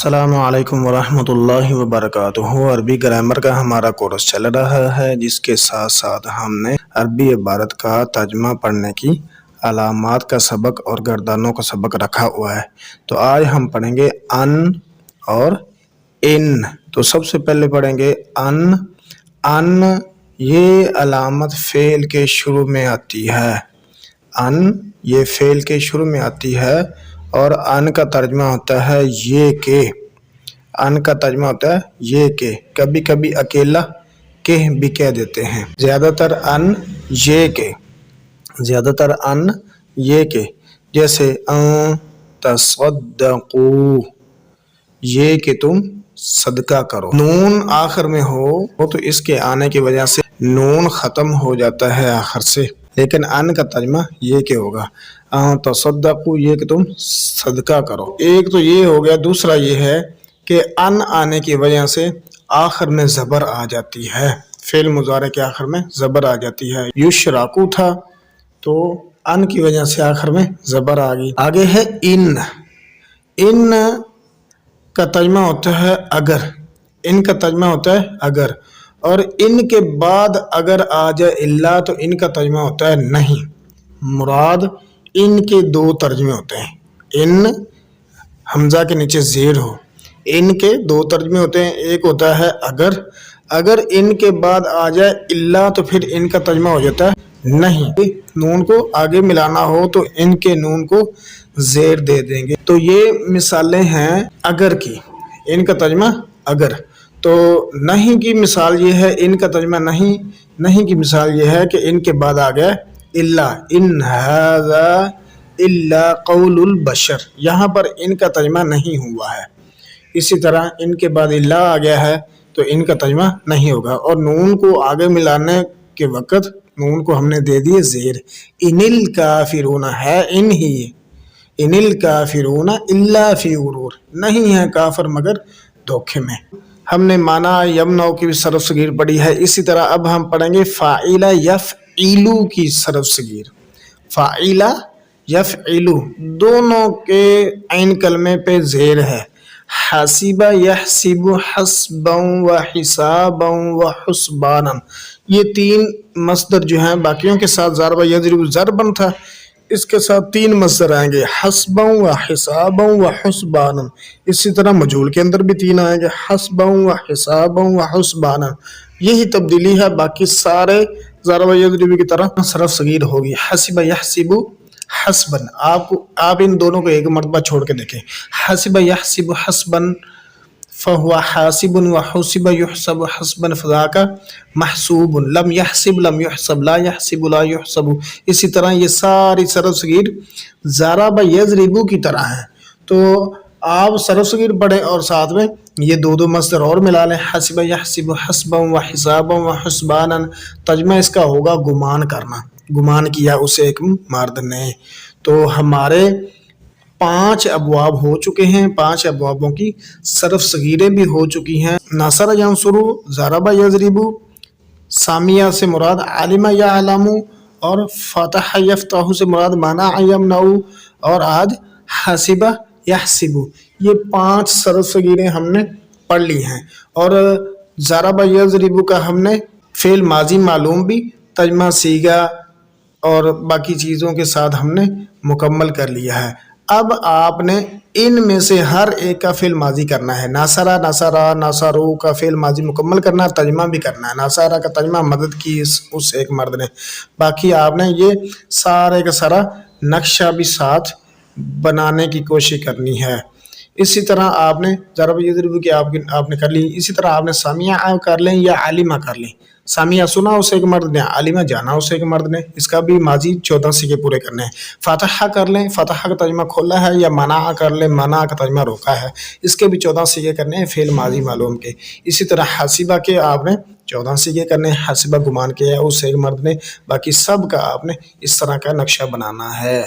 السلام علیکم ورحمۃ اللہ وبرکاتہ۔ عربی گرامر کا ہمارا کورس چل رہا ہے، جس کے ساتھ ساتھ ہم نے عربی عبارت کا ترجمہ پڑھنے کی علامات کا سبق اور گردانوں کا سبق رکھا ہوا ہے۔ تو آج ہم پڑھیں گے ان اور ان۔ تو سب سے پہلے پڑھیں گے ان۔ ان یہ علامت فعل کے شروع میں آتی ہے۔ ان یہ فعل کے شروع میں آتی ہے اور ان کا ترجمہ ہوتا ہے یہ کہ۔ ان کا ترجمہ ہوتا ہے یہ کہ، کبھی کبھی اکیلا کہ بھی کہہ دیتے ہیں۔ زیادہ تر ان یہ کہ، زیادہ تر ان یہ کہ، جیسے ان تصدقوا، یہ کہ تم صدقہ کرو۔ نون آخر میں ہو تو اس کے آنے کی وجہ سے نون ختم ہو جاتا ہے آخر سے، لیکن ان کا ترجمہ یہ کہ ہوگا ان تصدقوا، یہ کہ تم صدقہ کرو۔ ایک تو یہ ہو گیا، دوسرا یہ ہے کہ ان آنے کی وجہ سے آخر میں زبر آ جاتی ہے، فعل مضارع کے آخر میں زبر آ جاتی ہے۔ یشرکو تھا تو ان کی وجہ سے آخر میں زبر آ گئی۔ آگے ہے ان۔ ان کا ترجمہ ہوتا ہے اگر۔ ان کا ترجمہ ہوتا ہے اگر، اور ان کے بعد اگر آ جائے الا تو ان کا ترجمہ ہوتا ہے نہیں۔ مراد ان کے دو ترجمے ہوتے ہیں۔ ان حمزہ کے نیچے زیر ہو، ان کے دو ترجمے ہوتے ہیں۔ ایک ہوتا ہے اگر، اگر ان کے بعد آ جائے الا تو پھر ان کا ترجمہ ہو جاتا ہے نہیں۔ نون کو آگے ملانا ہو تو ان کے نون کو زیر دے دیں گے۔ تو یہ مثالیں ہیں اگر کی، ان کا ترجمہ اگر۔ تو نہیں کی مثال یہ ہے، ان کا ترجمہ نہیں، نہیں کی مثال یہ ہے کہ ان کے بعد آ گیا الا، ان ھذا الا قول البشر، یہاں پر ان کا ترجمہ نہیں ہوا ہے۔ اسی طرح ان کے بعد الا آ گیا ہے تو ان کا ترجمہ نہیں ہوگا، اور نون کو آگے ملانے کے وقت نون کو ہم نے دے دیے زیر۔ ان الکافرون ہے ان ہی، ان الکافرون الا فی غرور، نہیں ہے کافر مگر دھوکے میں۔ ہم نے مانا یمنع کی بھی صرف صغیر پڑھی ہے، اسی طرح اب ہم پڑھیں گے فاعل یفعلو کی صرف صغیر۔ فاعل یفعلو دونوں کے عین کلمے پہ زیر ہے۔ حسب یحسب حسبا و حسابا و حسبانا، یہ تین مصدر جو ہیں باقیوں کے ساتھ ضرب یضرب ضربا تھا، اس کے ساتھ تین مصدر آئیں گے، حسبا و حسابا و حسبانا۔ اسی طرح مجہول کے اندر بھی تین آئیں گے، حسبا و حسابا و حسبانا۔ یہی تبدیلی ہے، باقی سارے ضرب یضرب کی طرح صرف صغیر ہوگی۔ حسب یحسب حسبا، آپ ان دونوں کو ایک مرتبہ چھوڑ کے دیکھیں۔ حسب یحسب حسبا فهو حاسب وحسب يحسب حسبا فذاك محسوب، لم يحسب لم يحسب، لا يحسب لا يحسب۔ اسی طرح یہ ساری صرف صغیر ضرب یضرب کی طرح ہیں، تو آپ صرف صغیر پڑھیں اور ساتھ میں یہ دو دو مصدر اور ملا لیں، حسب یحسب حسبا وحسابا وحسبانا۔ ترجمہ اس کا ہوگا گمان کرنا، گمان کیا اسے ایک مرد نے۔ تو ہمارے 5 ابواب ہو چکے ہیں، 5 ابوابوں کی صرف صغیریں بھی ہو چکی ہیں۔ نصر ینصر، ضرب یضرب، سامع سے مراد علم یعلم، اور فتح یفتح سے مراد منع یمنع، اور آج حسب یحسب۔ یہ 5 صرف صغیریں ہم نے پڑھ لی ہیں، اور ضرب یضرب کا ہم نے فعل ماضی معلوم بھی ترجمہ صیغہ اور باقی چیزوں کے ساتھ ہم نے مکمل کر لیا ہے۔ اب آپ نے ان میں سے ہر ایک کا فعل ماضی کرنا ہے۔ ناصرہ نصرہ نصرو کا فعل ماضی مکمل کرنا ہے، ترجمہ بھی کرنا ہے۔ ناصرہ کا ترجمہ مدد کی اس ایک مرد نے۔ باقی آپ نے یہ سارے کا سارا نقشہ بھی ساتھ بنانے کی کوشش کرنی ہے۔ اسی طرح آپ نے ضرب یضرب کی آپ نے کر لی، اسی طرح آپ نے سامعہ کر لیں یا عالمہ کر لیں۔ سامعہ سنا اسے ایک مرد نے، عالمہ جانا اسے ایک مرد نے، اس کا بھی ماضی 14 سیغے پورے کرنے ہیں۔ فتح کر لیں، فتح کا ترجمہ کھولا ہے، یا منع کر لیں، منع کا ترجمہ روکا ہے، اس کے بھی 14 سیغے کرنے ہیں فعل ماضی معلوم کے۔ اسی طرح حسبہ کے آپ نے 14 سیغے کرنے ہیں، حسبہ گمان کیا ہے اس ایک مرد نے، باقی سب کا آپ نے اس طرح کا نقشہ بنانا ہے۔